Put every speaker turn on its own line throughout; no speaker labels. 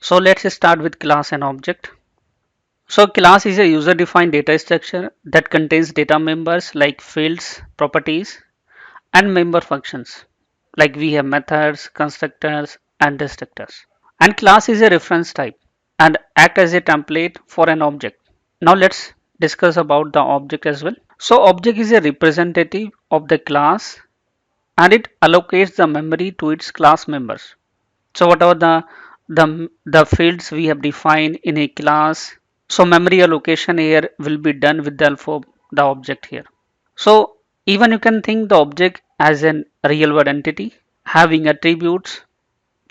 So let's start with class and object. So class is a user-defined data structure that contains data members like fields, properties, and member functions. Like we have methods, constructors, and destructors. And class is a reference type and act as a template for an object. Now let's discuss about the object as well. So object is a representative of the class and it allocates the memory to its class members. So whatever the fields we have defined in a class, so memory allocation here will be done with the help of the object here. So even you can think the object as an real world entity having attributes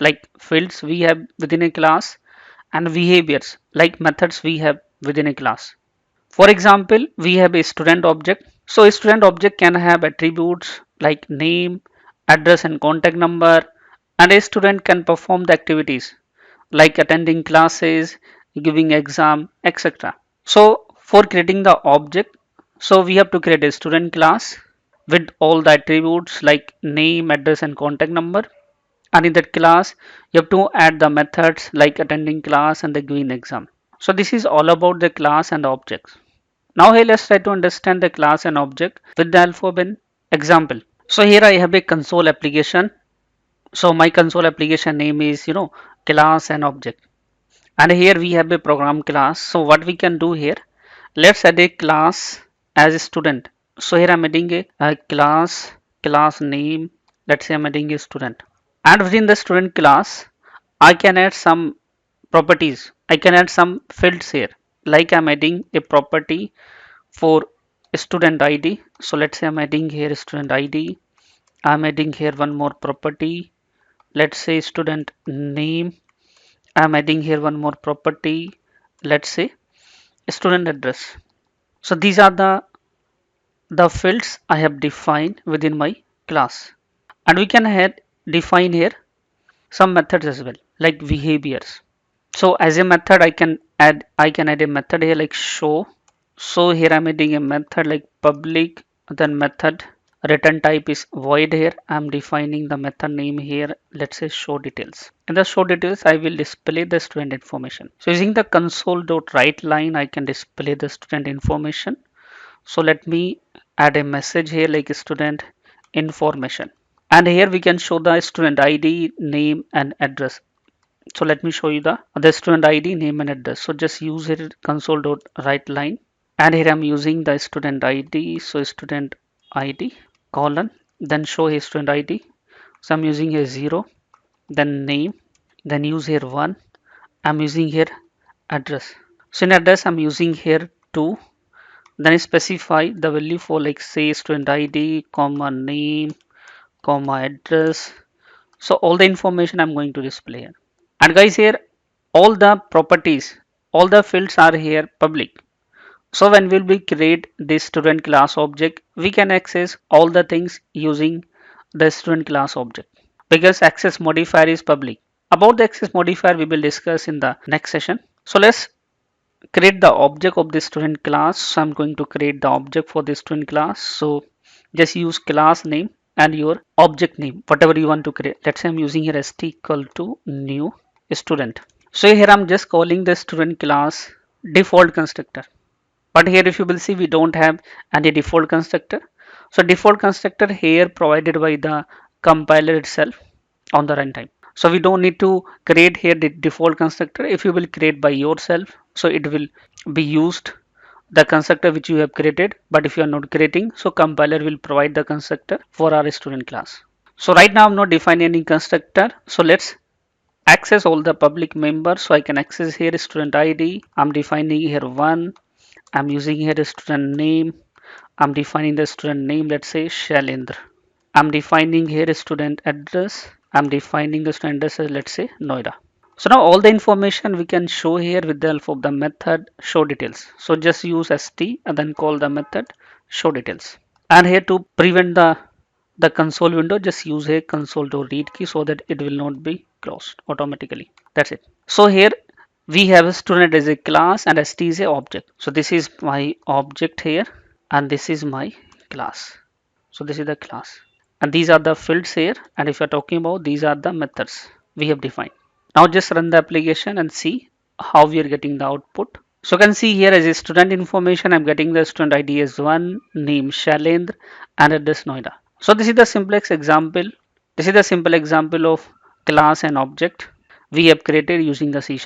like fields we have within a class and behaviors like methods we have within a class. For example, we have a student object. So a student object can have attributes like name, address and contact number, and a student can perform the activities like attending classes, giving exam, etc. So for creating the object, so we have to create a student class with all the attributes like name, address and contact number. And in that class, you have to add the methods like attending class and the giving exam. So this is all about the class and objects. Now here let's try to understand the class and object with the help of an example. So here I have a console application. So my console application name is class and object. And here we have a program class. So what we can do here, let's add a class as a student. So here I'm adding a class name. Let's say I'm adding a student. And within the student class, I can add some properties. I can add some fields here. Like I'm adding a property for student ID. So let's say I'm adding here student ID. I'm adding here one more property. Let's say student name. I'm adding here one more property. Let's say student address. So these are the fields I have defined within my class. And we can add define here some methods as well, like behaviors. So as a method, I can add a method here like show. So here I'm adding a method like public, then method return type is void here. I'm defining the method name here. Let's say show details. In the show details, I will display the student information. So using the console.write line, I can display the student information. So let me add a message here like student information. And here we can show the student ID, name and address. So let me show you the student ID, name and address. So just use here console.write line. And here I'm using the student ID. So student ID colon, then show his student ID. So I'm using here 0, then name, then use here 1. I'm using here address. So in address, I'm using here 2. Then I specify the value for like say student ID, comma name, comma address. So all the information I'm going to display here. And guys here, all the properties, all the fields are here public. So when we'll be create this student class object, we can access all the things using the student class object because access modifier is public. About the access modifier, we will discuss in the next session. So let's create the object of the student class. So I'm going to create the object for the student class. So just use class name and your object name, whatever you want to create. Let's say I'm using here st equal to new student. So here I'm just calling the student class default constructor. But here if you will see we don't have any default constructor. So default constructor here provided by the compiler itself on the runtime. So we don't need to create here the default constructor. If you will create by yourself, so it will be used the constructor which you have created. But if you are not creating, so compiler will provide the constructor for our student class. So right now I'm not defining any constructor. So let's access all the public members. So I can access here student ID. I'm defining here 1. I'm using here a student name. I'm defining the student name, let's say Shailendra. I'm defining here a student address. I'm defining the student address as let's say Noida. So now all the information we can show here with the help of the method show details. So just use st and then call the method show details. And here to prevent the console window, just use a console.read key so that it will not be closed automatically. That's it. So here we have a student as a class and st is a object. So this is my object here and this is my class. So this is the class and these are the fields here, and if you're talking about these are the methods we have defined. Now just run the application and see how we are getting the output. So you can see here as a student information, I'm getting the student ID as 1, name Shailendra, and address Noida. So this is the simplest example. This is the simple example of class and object we have created using the C#.